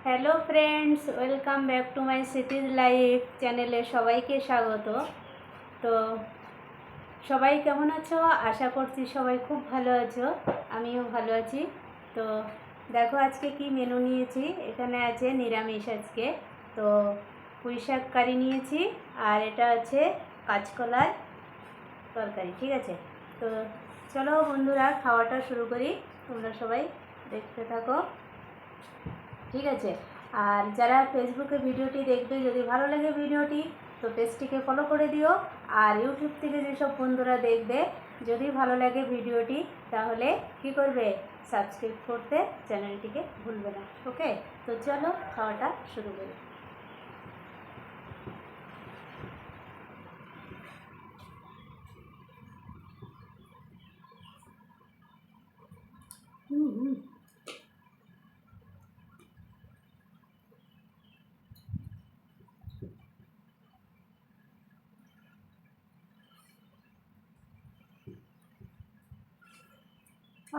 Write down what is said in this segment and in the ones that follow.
Hello friends, welcome back to my সিটিজ life চ্যানেলে সবাইকে স্বাগত। তো সবাই কেমন আছো? আশা করছি সবাই খুব ভালো আছো, আমিও ভালো আছি। তো দেখো আজকে কি মেনু নিয়েছি। এখানে আছে নিরামিষ আজকে। তো পুঁই শাক কারি নিয়েছি, আর এটা আছে কাঁচকলার তরকারি। ঠিক আছে, তো চলো বন্ধুরা খাওয়াটা শুরু করি। তোমরা সবাই দেখতে থাকো, ঠিক আছে। আর যারা ফেসবুকে ভিডিওটি দেখবে, যদি ভালো লাগে ভিডিওটি তো পেজটিকে ফলো করে দিও। আর ইউটিউব থেকে যেসব বন্ধুরা দেখবে, যদি ভালো লাগে ভিডিওটি তাহলে কি করবে, সাবস্ক্রাইব করতে চ্যানেলটিকে ভুলবে না। ওকে, তো চলো খাওয়াটা শুরু করি। হুম হুম।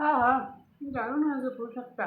আহা, দারুণ হয়েছে পোশাকটা।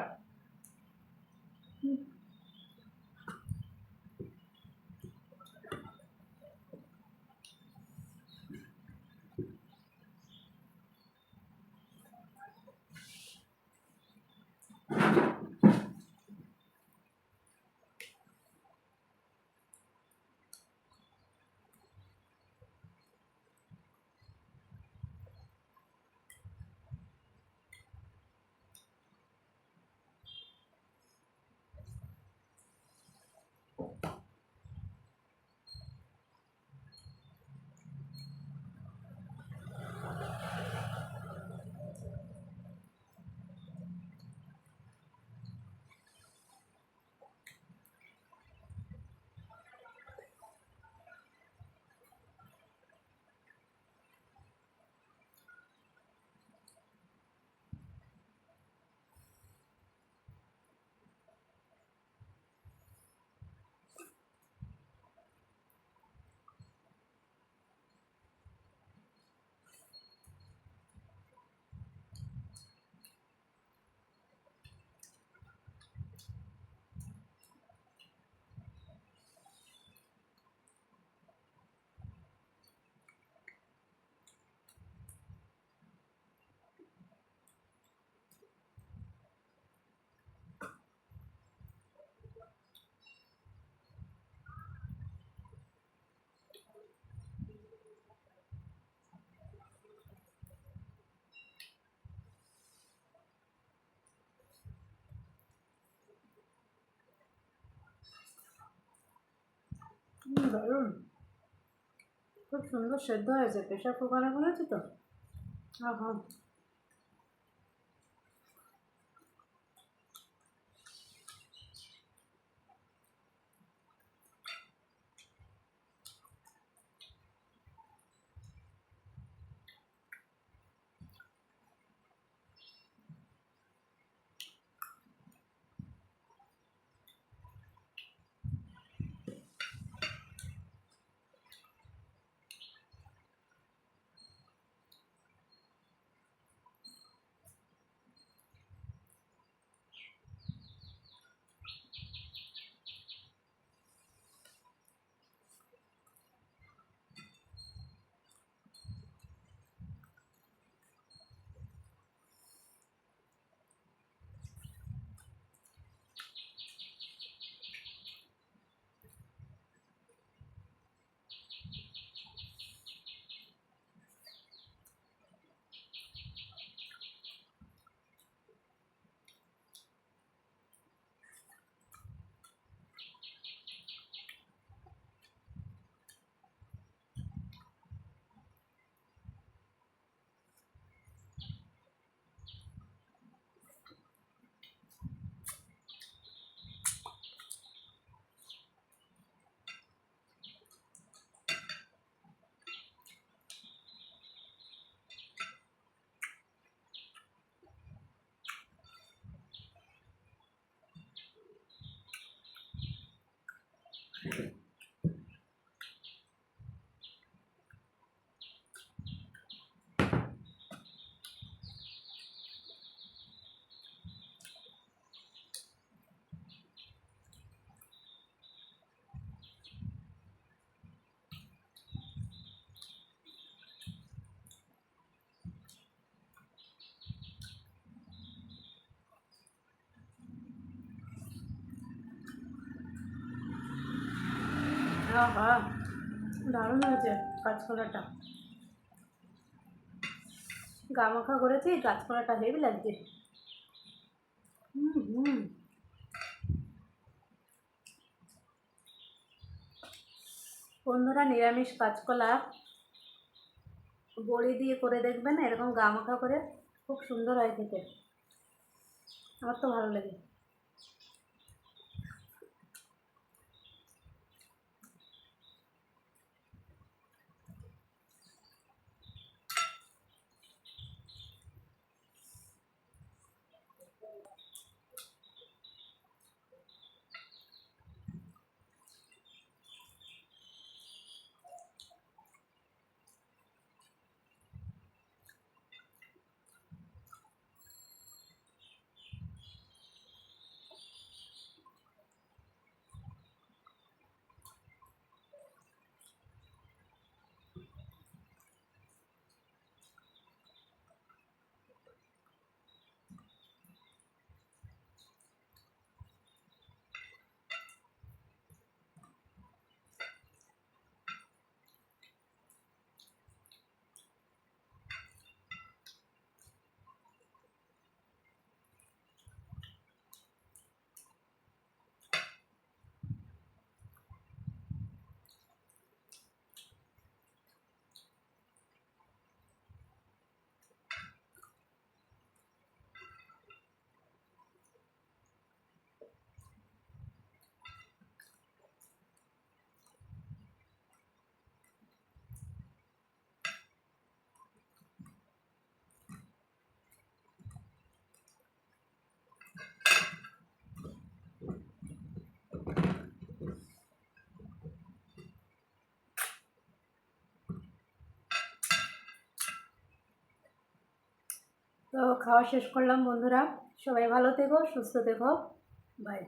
দারুণ, খুব সুন্দর সেদ্ধ হয়েছে। প্রেশার কুকারে করেছি তো। হ্যাঁ হ্যাঁ। আহা, দারুণ হয়েছে কাঁচকলাটা। গা মাখা করেছি, কাঁচকলাটা হেভি লাগছে। হুম। বন্ধুরা, নিরামিষ কাঁচকলা বড়ি দিয়ে করে দেখবেন, এরকম গা মাখা করে, খুব সুন্দর হয় খেতে। আমার তো ভালো লাগে। তো খাওয়া শেষ করলাম বন্ধুরা, সবাই ভালো থেকো, সুস্থ থেকো, বাই।